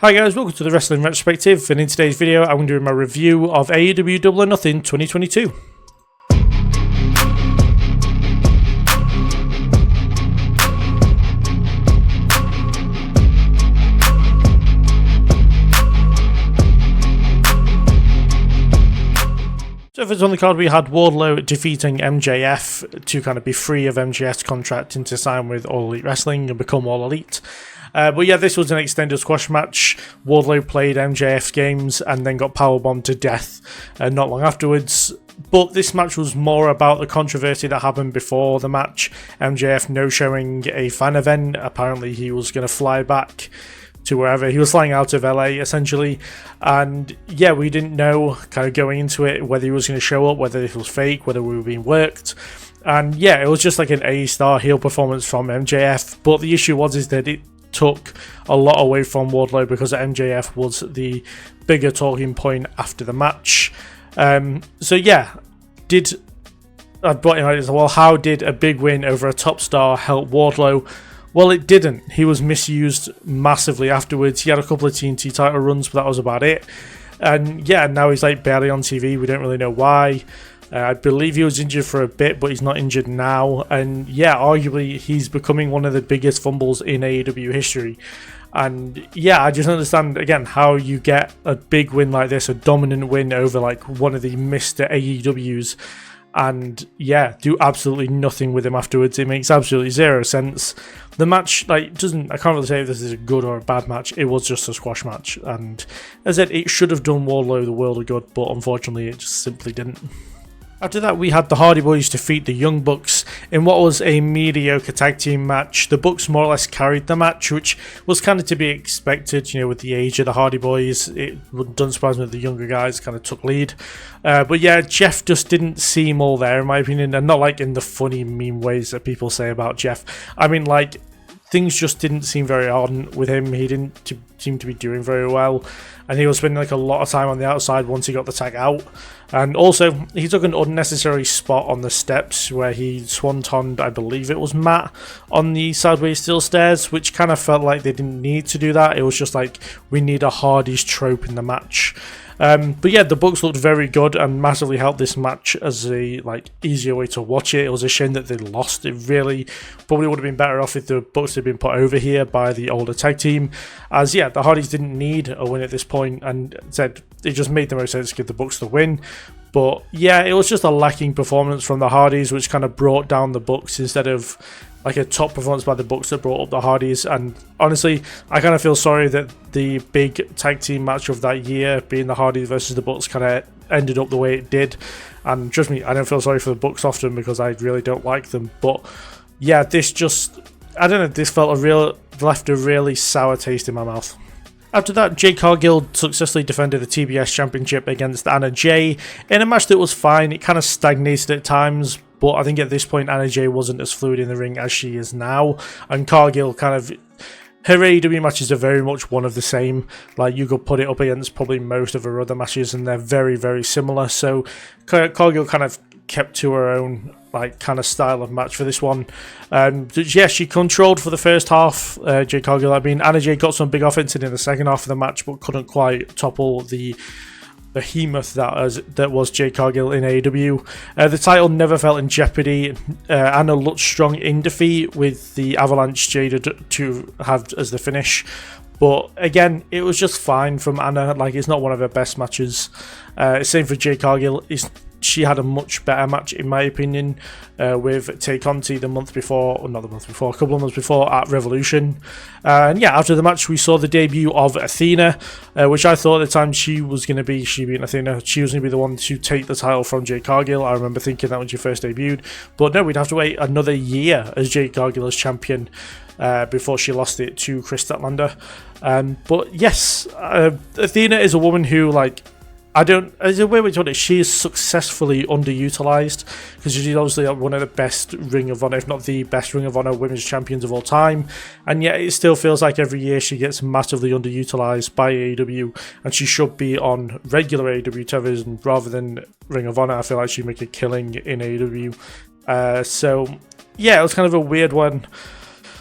Hi guys, welcome to the Wrestling Retrospective, and in today's video I'm doing my review of AEW Double or Nothing 2022. So first on the card we had Wardlow defeating MJF to kind of be free of MJF's contract and to sign with All Elite Wrestling and become All Elite. But yeah, this was an extended squash match. Wardlow played MJF's games and then got powerbombed to death not long afterwards. But this match was more about the controversy that happened before the match. MJF no-showing a fan event. Apparently he was going to fly back to wherever. He was flying out of LA essentially. And yeah, we didn't know kind of going into it whether he was going to show up, whether it was fake, whether we were being worked. And yeah, it was just like an A-star heel performance from MJF. But the issue is that it took a lot away from Wardlow because MJF was the bigger talking point after the match. So yeah, how did a big win over a top star help Wardlow? Well, it didn't. He was misused massively afterwards. He had a couple of TNT title runs, but that was about it. And yeah, now he's like barely on TV. We don't really know why. I believe he was injured for a bit, but he's not injured now. And yeah, arguably he's becoming one of the biggest fumbles in AEW history. And yeah, I just understand again how you get a big win like this, a dominant win over like one of the Mr. AEWs, and yeah, do absolutely nothing with him afterwards. It makes absolutely zero sense. The match, I can't really say if this is a good or a bad match. It was just a squash match, and as I said, it should have done Wardlow the world of good, but unfortunately it just simply didn't. After that, we had the Hardy Boys defeat the Young Bucks in what was a mediocre tag team match. The Bucks more or less carried the match, which was kind of to be expected, with the age of the Hardy Boys. It doesn't surprise me that the younger guys kind of took lead. But yeah, Jeff just didn't seem all there, in my opinion, and not like in the funny, meme ways that people say about Jeff. I mean, like, things just didn't seem very on with him. He didn't seem to be doing very well, and he was spending like a lot of time on the outside once he got the tag out. And also, he took an unnecessary spot on the steps where he swantoned, I believe it was Matt, on the sideways steel stairs, which kind of felt like they didn't need to do that. It was just like, we need a Hardy's trope in the match. But yeah, the Bucks looked very good and massively helped this match as a easier way to watch it. It was a shame that they lost. It really probably would have been better off if the Bucks had been put over here by the older tag team. As yeah, the Hardys didn't need a win at this point, and said it just made the most sense to give the Bucks the win. But yeah, it was just a lacking performance from the Hardys, which kind of brought down the Bucks instead of like a top performance by the Bucks that brought up the Hardys. And honestly, I kind of feel sorry that the big tag team match of that year, being the Hardys versus the Bucks, kind of ended up the way it did. And trust me, I don't feel sorry for the Bucks often because I really don't like them. But yeah, this just, I don't know, this left a really sour taste in my mouth. After that, Jade Cargill successfully defended the TBS Championship against Anna Jay in a match that was fine. It kind of stagnated at times, but I think at this point Anna Jay wasn't as fluid in the ring as she is now. And Cargill her AEW matches are very much one of the same. Like, you could put it up against probably most of her other matches and they're very, very similar. So Cargill kind of kept to her own kind of style of match for this one. Yeah, she controlled for the first half, Jade Cargill. I mean, Anna Jay got some big offense in the second half of the match, but couldn't quite topple the behemoth that was Jade Cargill in AEW. The title never felt in jeopardy. Anna looked strong in defeat with the Avalanche Jade to have as the finish. But again, it was just fine from Anna. It's not one of her best matches. Same for Jade Cargill. She had a much better match, in my opinion, with Tay Conti a couple of months before at Revolution. And yeah, after the match, we saw the debut of Athena, which I thought at the time she being Athena, she was going to be the one to take the title from Jade Cargill. I remember thinking that when she first debuted. But no, we'd have to wait another year as Jade Cargill as champion before she lost it to Chris Statlander. But yes, Athena is a woman who, as a way we put it, she is successfully underutilized because she's obviously one of the best Ring of Honor, if not the best Ring of Honor women's champions of all time, and yet it still feels like every year she gets massively underutilized by AEW, and she should be on regular AEW television rather than Ring of Honor. I feel like she'd make a killing in AEW. So yeah, it was kind of a weird one.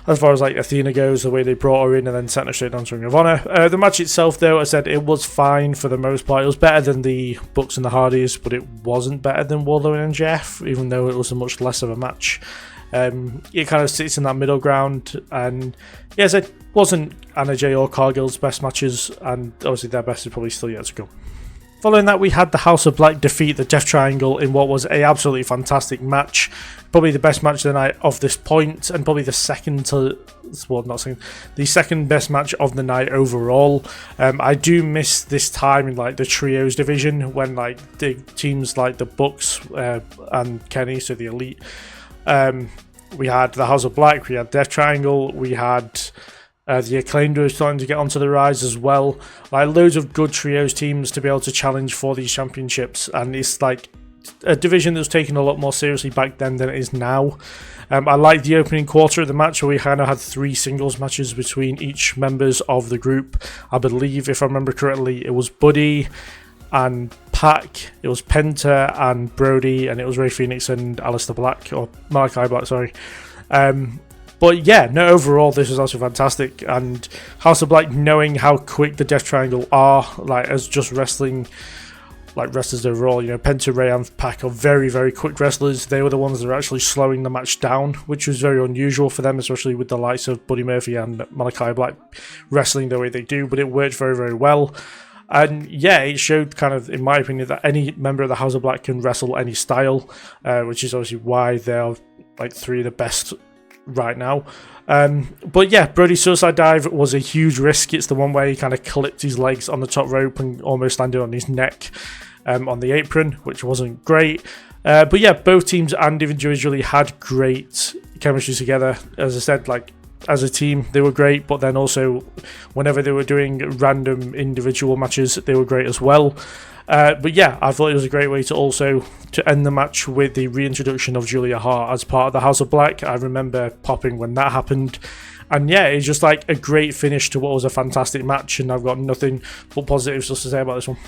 as far as like Athena goes, the way they brought her in and then sent her straight down to Ring of Honor. The match itself, though, I said it was fine for the most part. It was better than the Bucks and the Hardys, but it wasn't better than Wardlow and MJF, even though it was a much less of a match. It kind of sits in that middle ground, and yes, it wasn't Anna Jay or Cargill's best matches, and obviously their best is probably still yet to go. Following that, we had the House of Black defeat the Death Triangle in what was a absolutely fantastic match. Probably the best match of the night of this point, and probably the second best match of the night overall. I do miss this time in like the trios division when like the teams like the Bucks and Kenny, so the Elite. We had the House of Black, we had Death Triangle, we had the Acclaimed were starting to get onto the rise as well. Like loads of good trios teams to be able to challenge for these championships, and it's like a division that was taken a lot more seriously back then than it is now. I like the opening quarter of the match where we kind of had 3 singles matches between each members of the group. I believe, if I remember correctly, it was Buddy and Pac, it was Penta and Brody, and it was Ray Phoenix and Aleister Black, or Malachi Black, sorry. But yeah, no, overall this was also fantastic, and House of Black, knowing how quick the Death Triangle are, like as just wrestling, like wrestlers overall, you know, Penta, Ray and Pac are very, very quick wrestlers. They were the ones that were actually slowing the match down, which was very unusual for them, especially with the likes of Buddy Murphy and Malachi Black wrestling the way they do, but it worked very, very well. And yeah, it showed kind of, in my opinion, that any member of the House of Black can wrestle any style, which is obviously why they're like 3 of the best right now. But yeah, Brody's suicide dive was a huge risk. It's the one where he kind of clipped his legs on the top rope and almost landed on his neck on the apron, which wasn't great. But yeah, both teams and individually had great chemistry together. As I said, like as a team, they were great, but then also whenever they were doing random individual matches, they were great as well. But yeah, I thought it was a great way to end the match with the reintroduction of Julia Hart as part of the House of Black. I remember popping when that happened. And yeah, it's just like a great finish to what was a fantastic match, and I've got nothing but positives just to say about this one.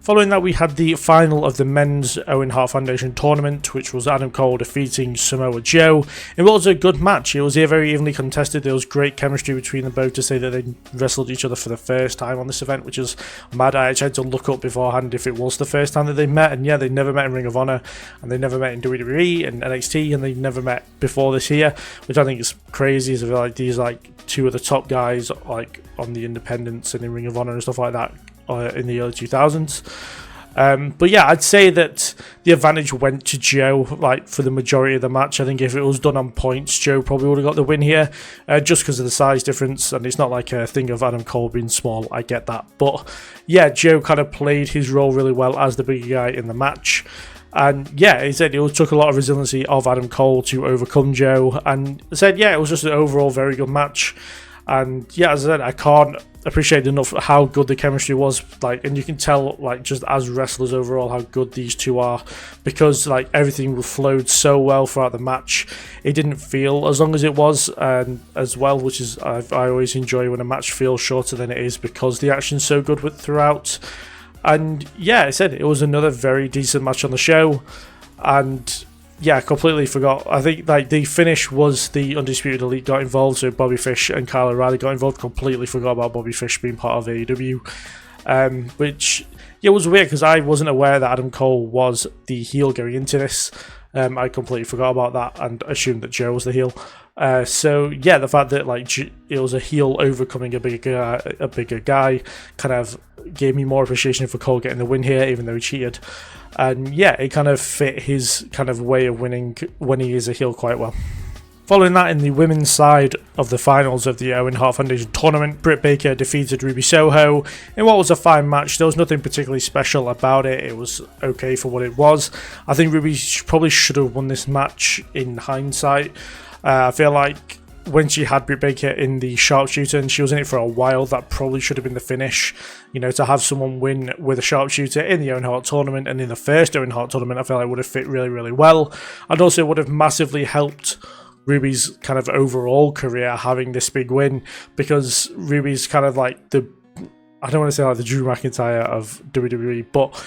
Following that, we had the final of the men's Owen Hart Foundation tournament, which was Adam Cole defeating Samoa Joe. It was a good match. It was very evenly contested. There was great chemistry between them both, to say that they wrestled each other for the first time on this event, which is mad. I actually had to look up beforehand if it was the first time that they met, and yeah, they never met in Ring of Honor, and they never met in WWE and NXT, and they never met before this here, which I think is crazy. So I feel like these like 2 of the top guys like on the independents and in Ring of Honor and stuff like that in the early 2000s. But yeah, I'd say that the advantage went to Joe, like for the majority of the match. I think if it was done on points, Joe probably would have got the win here, just because of the size difference, and it's not like a thing of Adam Cole being small, I get that. But yeah, Joe kind of played his role really well as the bigger guy in the match. And yeah, he said it took a lot of resiliency of Adam Cole to overcome Joe, and said yeah, it was just an overall very good match. And yeah, as I said, I can't appreciate enough how good the chemistry was, like, and you can tell like just as wrestlers overall how good these 2 are, because like everything flowed so well throughout the match. It didn't feel as long as it was, as well, which is I always enjoy when a match feels shorter than it is, because the action's so good throughout. And yeah, I said it was another very decent match on the show. And yeah, I completely forgot. I think like the finish was the Undisputed Elite got involved, so Bobby Fish and Kyle O'Reilly got involved. Completely forgot about Bobby Fish being part of AEW, which yeah, was weird because I wasn't aware that Adam Cole was the heel going into this. I completely forgot about that and assumed that Joe was the heel. So yeah, the fact that like it was a heel overcoming a bigger guy kind of gave me more appreciation for Cole getting the win here, even though he cheated. And yeah, it kind of fit his kind of way of winning when he is a heel quite well. Following that, in the women's side of the finals of the Owen Hart Foundation tournament, Britt Baker defeated Ruby Soho in what was a fine match. There was nothing particularly special about it. It was okay for what it was. I think Ruby probably should have won this match in hindsight. I feel like when she had Britt Baker in the sharpshooter and she was in it for a while, that probably should have been the finish. You know, to have someone win with a sharpshooter in the Owen Hart tournament and in the first Owen Hart tournament, I feel like would have fit really, really well. And also would have massively helped Ruby's kind of overall career having this big win, because Ruby's kind of like I don't want to say like the Drew McIntyre of WWE, but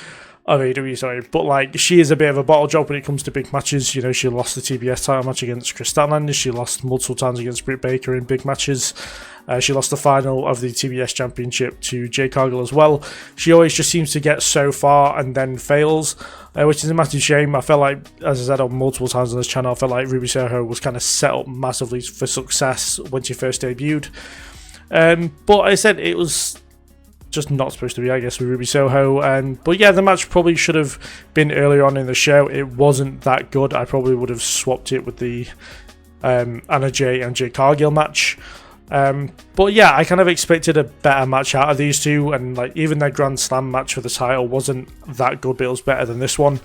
of AEW, sorry, but like she is a bit of a bottle job when it comes to big matches. You know, she lost the TBS title match against Chris Statlander. She lost multiple times against Britt Baker in big matches. She lost the final of the TBS Championship to Jade Cargill as well. She always just seems to get so far and then fails, which is a massive shame. I felt like, as I said on multiple times on this channel, I felt like Ruby Soho was kind of set up massively for success when she first debuted. But I said it was just not supposed to be, I guess, with Ruby Soho. But yeah, the match probably should have been earlier on in the show. It wasn't that good. I probably would have swapped it with the Anna Jay and Jade Cargill match. But yeah, I kind of expected a better match out of these two, and like even their Grand Slam match for the title wasn't that good, but it was better than this one.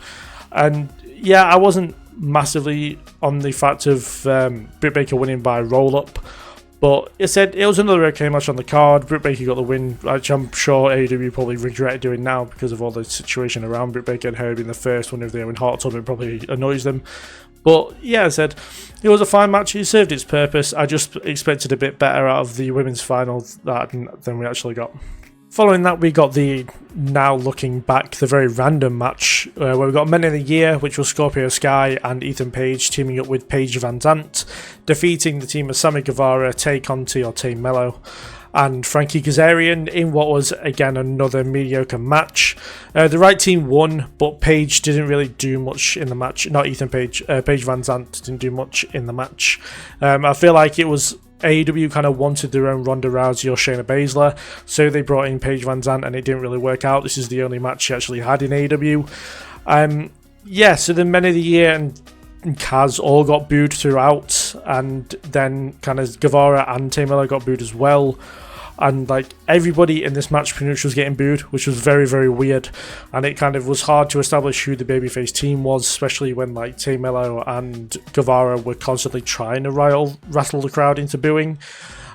And yeah, I wasn't massively on the fact of Britt Baker winning by roll-up, but it was another okay match on the card. Britt Baker got the win, which I'm sure AEW probably regret doing now because of all the situation around Britt Baker and her being the first one of their own hot tub. It probably annoys them. But yeah, I said it was a fine match. It served its purpose. I just expected a bit better out of the women's final than we actually got. Following that, we got the, now looking back, the very random match where we got Men of the Year, which was Scorpio Sky and Ethan Page teaming up with Paige Van Zandt, defeating the team of Sammy Guevara, Tay Conti or Tay Mello, and Frankie Kazarian in what was, again, another mediocre match. The right team won, but Paige didn't really do much in the match. Not Ethan Page, Paige Van Zandt didn't do much in the match. I feel like it was AEW kind of wanted their own Ronda Rousey or Shayna Baszler, so they brought in Paige Van Zandt and it didn't really work out. This is the only match she actually had in AEW. Yeah, so the Men of the Year and Kaz all got booed throughout, and then kind of Guevara and Tay Mello got booed as well. And like everybody in this match pretty much was getting booed, which was very, very weird. And it kind of was hard to establish who the babyface team was, especially when like Tay Mello and Guevara were constantly trying to rattle the crowd into booing.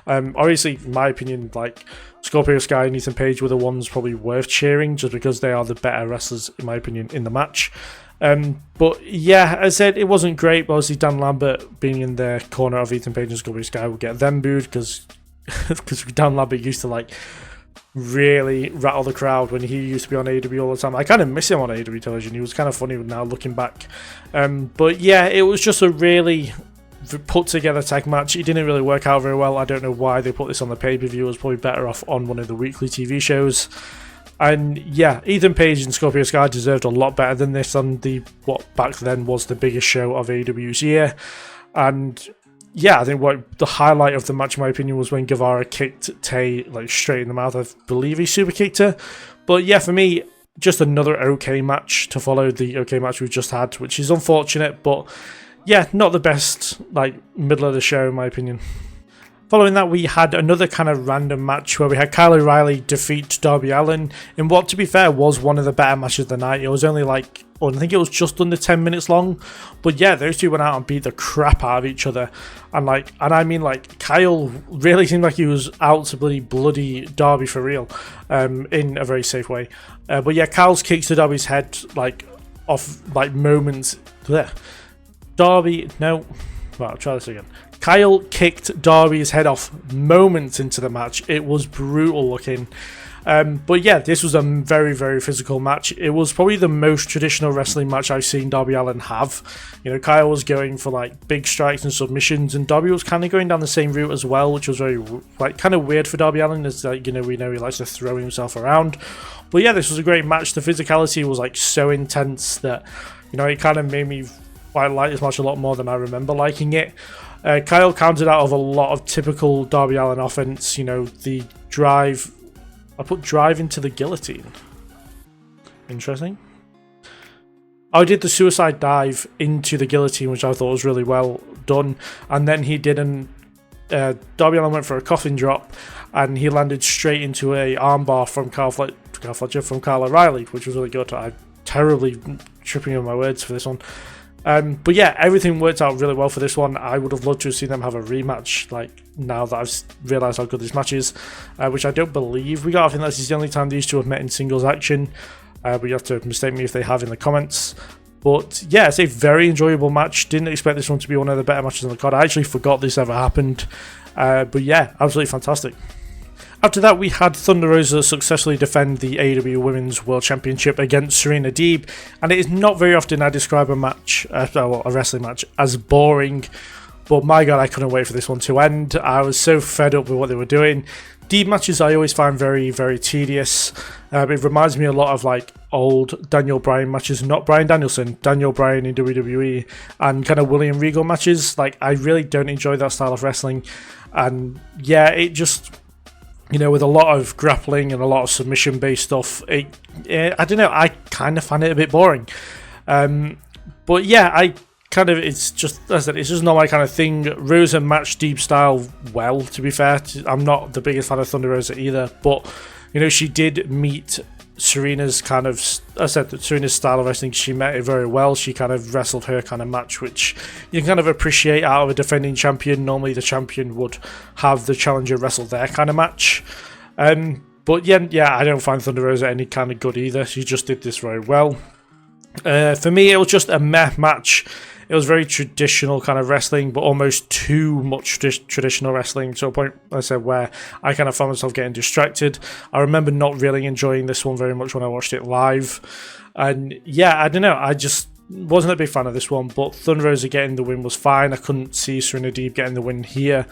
Obviously, in my opinion, like Scorpio Sky and Ethan Page were the ones probably worth cheering, just because they are the better wrestlers, in my opinion, in the match. But yeah, as I said, it wasn't great. But obviously, Dan Lambert being in the corner of Ethan Page and Scorpio Sky would get them booed because Dan Lambert used to like really rattle the crowd when he used to be on AEW all the time. I kind of miss him on AEW television. He was kind of funny now looking back. But yeah, it was just a really put together tag match. It didn't really work out very well. I don't know why they put this on the pay-per-view. It was probably better off on one of the weekly TV shows. And yeah, Ethan Page and Scorpio Sky deserved a lot better than this on what back then was the biggest show of AEW's year. And yeah, I think what the highlight of the match, in my opinion, was when Guevara kicked Tay like straight in the mouth. I believe he super kicked her. But yeah, for me, just another okay match to follow the okay match we've just had, which is unfortunate, but yeah, not the best like middle of the show, in my opinion. Following that, we had another kind of random match where we had Kyle O'Reilly defeat Darby Allin in what, to be fair, was one of the better matches of the night. It was only like, I think it was just under 10 minutes long. But yeah, those two went out and beat the crap out of each other. And I mean, Kyle really seemed like he was out to bloody Darby for real, in a very safe way. But yeah, Kyle's kicks to Darby's head, moments. Blech. Darby, no. Well, I'll try this again. Kyle kicked Darby's head off moments into the match. It was brutal looking. But yeah, this was a very, very physical match. It was probably the most traditional wrestling match I've seen Darby Allin have. You know, Kyle was going for like big strikes and submissions, and Darby was kind of going down the same route as well, which was very kind of weird for Darby Allin, as we know he likes to throw himself around. But yeah, this was a great match. The physicality was like so intense that, it kind of made me like this match a lot more than I remember liking it. Kyle countered out of a lot of typical Darby Allin offense. The drive. I put drive into the guillotine. Interesting. I did the suicide dive into the guillotine, which I thought was really well done. And then he didn't. Darby Allin went for a coffin drop, and he landed straight into a armbar from Kyle O'Reilly, which was really good. I'm terribly tripping over my words for this one. But yeah, everything worked out really well for this one. I would have loved to have seen them have a rematch, now that I've realised how good this match is, which I don't believe we got. I think this is the only time these two have met in singles action, but you have to mistake me if they have in the comments. But yeah, it's a very enjoyable match. Didn't expect this one to be one of the better matches on the card. I actually forgot this ever happened. But yeah, absolutely fantastic. After that, we had Thunder Rosa successfully defend the AEW Women's World Championship against Serena Deeb, and it is not very often I describe a match, a wrestling match, as boring, but my god, I couldn't wait for this one to end. I was so fed up with what they were doing. Deeb matches I always find very, very tedious. It reminds me a lot of like old Daniel Bryan matches, not Bryan Danielson, Daniel Bryan in WWE, and kind of William Regal matches. Like, I really don't enjoy that style of wrestling, and yeah, it just, you know, with a lot of grappling and a lot of submission-based stuff, I don't know, I kind of find it a bit boring. But yeah, it's just, as I said, it's just not my kind of thing. Rosa matched Deeb style well, to be fair. I'm not the biggest fan of Thunder Rosa either, but, you know, she did meet Serena's kind of, as I said, Serena's style of wrestling, she met it very well. She kind of wrestled her kind of match, which you can kind of appreciate out of a defending champion. Normally the champion would have the challenger wrestle their kind of match. But yeah, I don't find Thunder Rosa any kind of good either. She just did this very well. For me, it was just a meh match. It was very traditional kind of wrestling, but almost too much traditional wrestling, to a point, I said, where I kind of found myself getting distracted. I remember not really enjoying this one very much when I watched it live. And yeah, I don't know, I just wasn't a big fan of this one, but Thunder Rosa getting the win was fine. I couldn't see Serena Deeb getting the win here.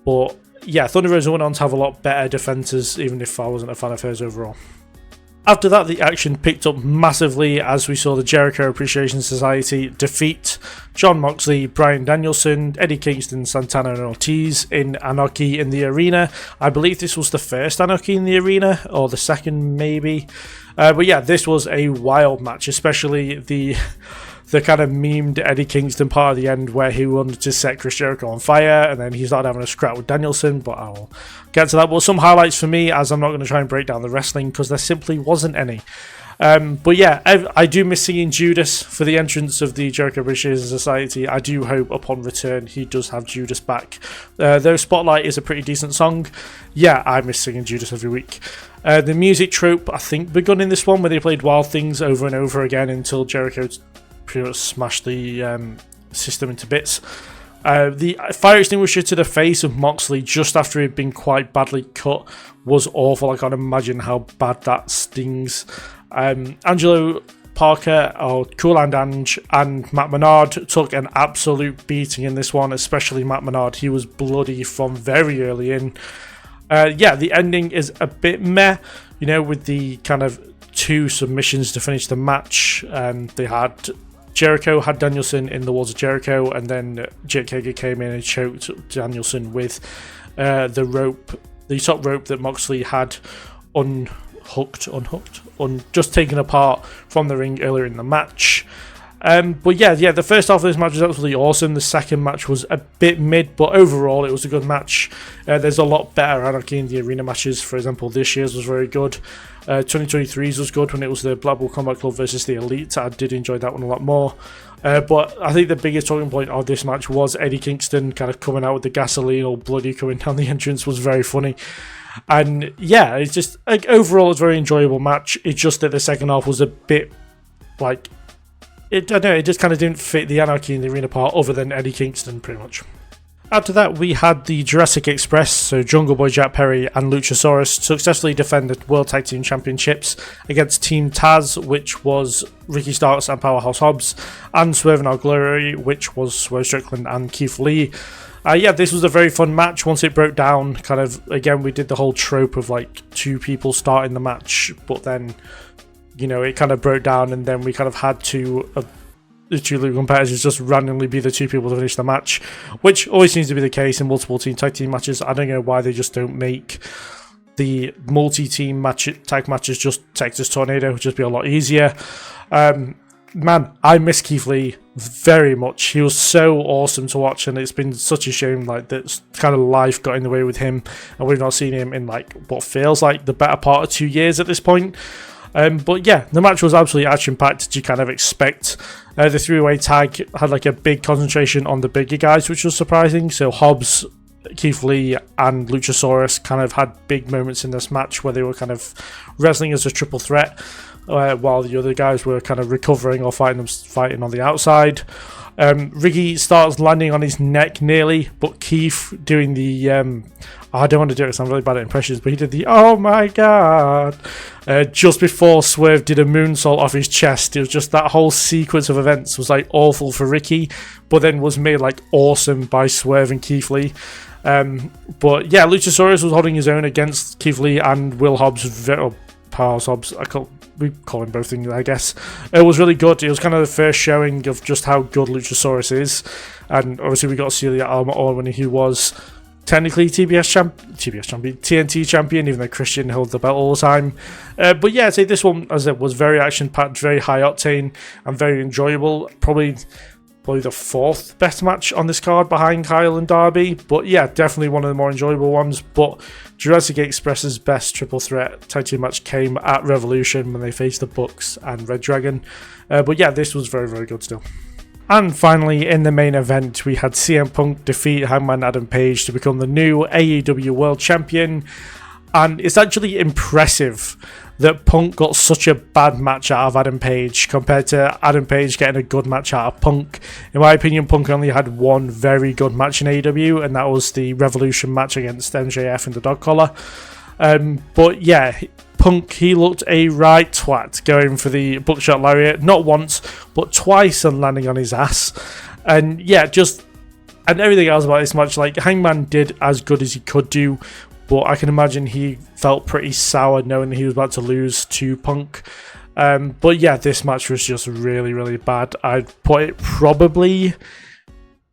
But yeah, Thunder Rosa went on to have a lot better defenses, even if I wasn't a fan of hers overall. After that, the action picked up massively as we saw the Jericho Appreciation Society defeat Jon Moxley, Bryan Danielson, Eddie Kingston, Santana and Ortiz in Anarchy in the Arena. I believe this was the first Anarchy in the Arena, or the second maybe. But yeah, this was a wild match, especially the kind of memed Eddie Kingston part of the end where he wanted to set Chris Jericho on fire, and then he started having a scrap with Danielson, but I'll get to that. But some highlights for me, as I'm not going to try and break down the wrestling because there simply wasn't any. But yeah, I do miss seeing Judas for the entrance of the Jericho Appreciation Society. I do hope upon return he does have Judas back. Though Spotlight is a pretty decent song, yeah, I miss singing Judas every week. The music trope, I think, begun in this one where they played Wild Things over and over again until Jericho pretty much smashed the system into bits. The fire extinguisher to the face of Moxley just after he'd been quite badly cut was awful. I can't imagine how bad that stings. Angelo Parker, or Cool and Ange, and Matt Menard took an absolute beating in this one, especially Matt Menard. He was bloody from very early in. Yeah, the ending is a bit meh, you know, with the kind of two submissions to finish the match. They had Jericho had Danielson in the walls of Jericho, and then Jake Hager came in and choked Danielson with the top rope that Moxley had just taken apart from the ring earlier in the match. But yeah, the first half of this match was absolutely awesome. The second match was a bit mid, but overall it was a good match. There's a lot better Anarchy in the Arena matches. For example, this year's was very good. 2023's was good when it was the Blackpool Combat Club versus the Elite. I did enjoy that one a lot more. But I think the biggest talking point of this match was Eddie Kingston kind of coming out with the gasoline all bloody coming down the entrance was very funny. And yeah, it's just like overall it's a very enjoyable match. It's just that the second half was a bit like, I don't know, it just kind of didn't fit the Anarchy in the Arena part other than Eddie Kingston pretty much. After that, we had the Jurassic Express, so Jungle Boy Jack Perry and Luchasaurus successfully defend the World Tag Team Championships against Team Taz, which was Ricky Starks and Powerhouse Hobbs, and Swerve in Our Glory, which was Swerve Strickland and Keith Lee. Yeah, this was a very fun match. Once it broke down, kind of, again, we did the whole trope of like two people starting the match, but then, you know, it kind of broke down, and then we kind of had to the two league competitors just randomly be the two people to finish the match, which always seems to be the case in multiple team tag team matches. I don't know why they just don't make the multi-team tag matches just Texas Tornado, would just be a lot easier. Man, I miss Keith Lee very much. He was so awesome to watch, and it's been such a shame like that kind of life got in the way with him, and we've not seen him in like what feels like the better part of 2 years at this point. But yeah, the match was absolutely action-packed, as you kind of expect. The three-way tag had like a big concentration on the bigger guys, which was surprising. So Hobbs, Keith Lee, and Luchasaurus kind of had big moments in this match where they were kind of wrestling as a triple threat, while the other guys were kind of recovering or fighting on the outside. Ricky starts landing on his neck nearly, but Keith doing the I don't want to do it because I'm really bad at impressions, but he did the oh my god just before Swerve did a moonsault off his chest. It was just that whole sequence of events was like awful for Ricky, but then was made like awesome by Swerve and Keith Lee. But yeah, Luchasaurus was holding his own against Keith Lee and Will Hobbs, Powers Hobbs. We call him both things, I guess. It was really good. It was kind of the first showing of just how good Luchasaurus is, and obviously we got to see the Armor on when he was technically TNT champion, even though Christian held the belt all the time. But yeah, I'd say this one, as it was very action-packed, very high octane, and very enjoyable. Probably the fourth best match on this card behind Kyle and Darby. But yeah, definitely one of the more enjoyable ones. But Jurassic Express's best triple threat tag team match came at Revolution when they faced the Bucks and Red Dragon. But yeah, this was very, very good still. And finally, in the main event, we had CM Punk defeat Hangman Adam Page to become the new AEW World Champion. And it's actually impressive that Punk got such a bad match out of Adam Page compared to Adam Page getting a good match out of Punk. In my opinion, Punk only had one very good match in AEW, and that was the Revolution match against MJF in the dog collar. But yeah, Punk, he looked a right twat going for the buckshot lariat, not once, but twice, and landing on his ass. And yeah, and everything else about this match, like Hangman did as good as he could do, but I can imagine he felt pretty sour knowing he was about to lose to Punk. But yeah, this match was just really, really bad. I'd put it probably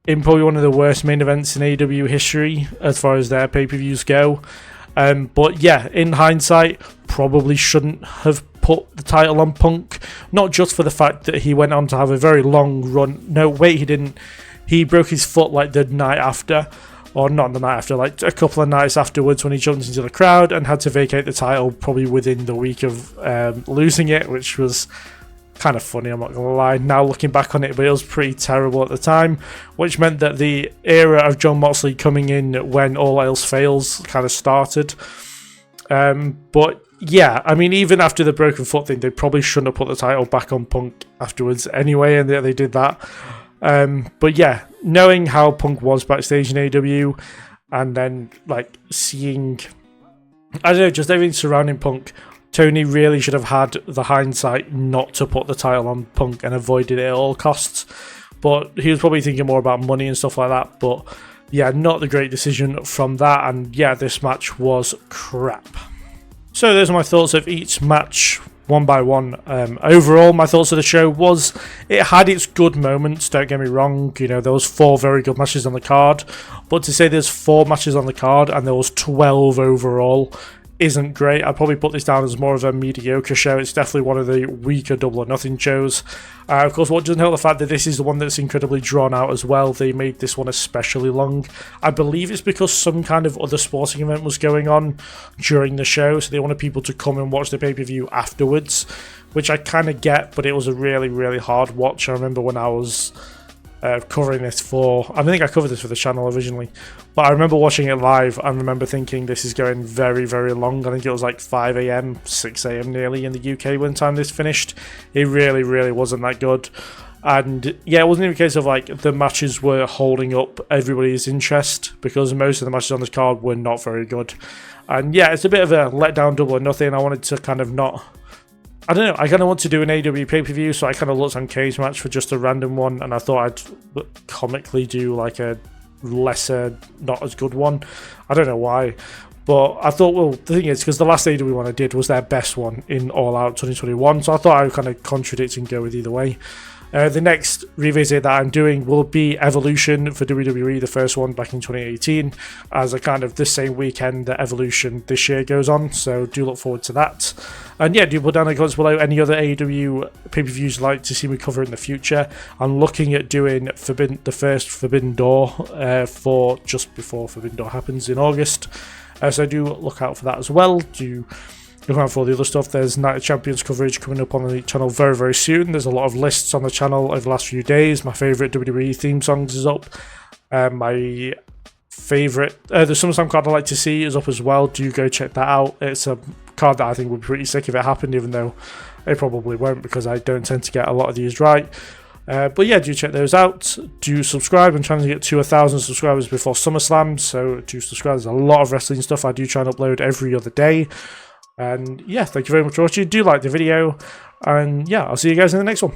one of the worst main events in AEW history as far as their pay-per-views go. But yeah, in hindsight, probably shouldn't have put the title on Punk. Not just for the fact that he went on to have a very long run. No, wait, he didn't. He broke his foot like the night after. Or not the night after, like a couple of nights afterwards when he jumped into the crowd and had to vacate the title probably within the week of losing it, which was kind of funny, I'm not going to lie, now looking back on it, but it was pretty terrible at the time, which meant that the era of Jon Moxley coming in when all else fails kind of started. But yeah, I mean, even after the broken foot thing, they probably shouldn't have put the title back on Punk afterwards anyway, and they did that. But yeah, knowing how Punk was backstage in AEW, and then like seeing, I don't know, just everything surrounding Punk, Tony really should have had the hindsight not to put the title on Punk and avoided it at all costs. But he was probably thinking more about money and stuff like that. But yeah, not the great decision from that. And yeah, this match was crap. So those are my thoughts of each match, one by one. Overall, my thoughts of the show was it had its good moments, don't get me wrong. You know, there was 4 very good matches on the card, but to say there's 4 matches on the card and there was 12 overall isn't great. I'd probably put this down as more of a mediocre show. It's definitely one of the weaker Double or Nothing shows. Of course, what doesn't help the fact that this is the one that's incredibly drawn out as well. They made this one especially long. I believe it's because some kind of other sporting event was going on during the show, so they wanted people to come and watch the pay-per-view afterwards, which I kind of get, but it was a really, really hard watch. I remember when I was covering this for, I think I covered this for the channel originally, but I remember watching it live and remember thinking this is going very, very long. I think it was like 5 a.m, 6 a.m. nearly in the UK when time this finished. It really, really wasn't that good. And yeah, it wasn't even a case of like the matches were holding up everybody's interest, because most of the matches on this card were not very good. And yeah, it's a bit of a letdown Double or Nothing. I wanted to kind of not, I don't know, I kind of want to do an AEW pay-per-view, so I kind of looked on Cage Match for just a random one, and I thought I'd comically do like a lesser, not as good one. I don't know why, but I thought, well, the thing is, because the last AEW one I did was their best one in All Out 2021, so I thought I would kind of contradict and go with either way. The next revisit that I'm doing will be Evolution for WWE, the first one back in 2018, as a kind of the same weekend that Evolution this year goes on, so do look forward to that. And yeah, do put down in the comments below any other AEW pay-per-views you'd like to see me cover in the future. I'm looking at doing the first Forbidden Door for just before Forbidden Door happens in August, so do look out for that as well. Do look out for all the other stuff. There's Night of Champions coverage coming up on the channel very, very soon. There's a lot of lists on the channel over the last few days. My favourite WWE theme songs is up. My favourite, the SummerSlam card I like to see is up as well. Do go check that out. It's a card that I think would be pretty sick if it happened, even though it probably won't, because I don't tend to get a lot of these right. But yeah, do check those out. Do subscribe. I'm trying to get to 1,000 subscribers before SummerSlam, so do subscribe. There's a lot of wrestling stuff I do try and upload every other day. And yeah, thank you very much for watching. Do like the video, and yeah, I'll see you guys in the next one.